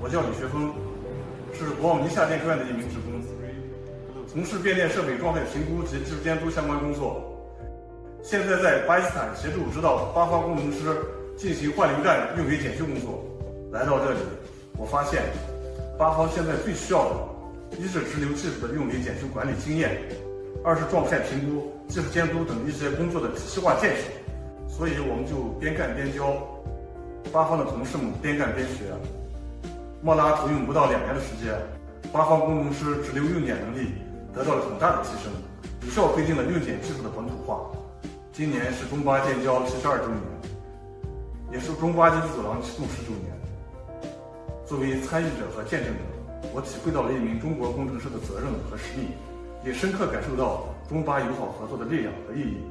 我叫李学峰，是国网尼夏电科院的一名职工，从事变电设备状态评估及技术监督相关工作。现在在巴基斯坦协助指导8方工程师进行换零站运维检修工作。来到这里，我发现8方现在最需要的，一是直流技术的运维检修管理经验，二是状态评估、技术监督等一些工作的体系化建设。所以我们就边干边教，8方的同事们边干边学。莫拉投用不到2年的时间，8方工程师直流运检能力得到了很大的提升，有效推进了运检技术的本土化。今年是中巴建交72周年，也是中巴经济走廊启动10周年。作为参与者和见证者，我体会到了一名中国工程师的责任和使命，也深刻感受到中巴友好合作的力量和意义。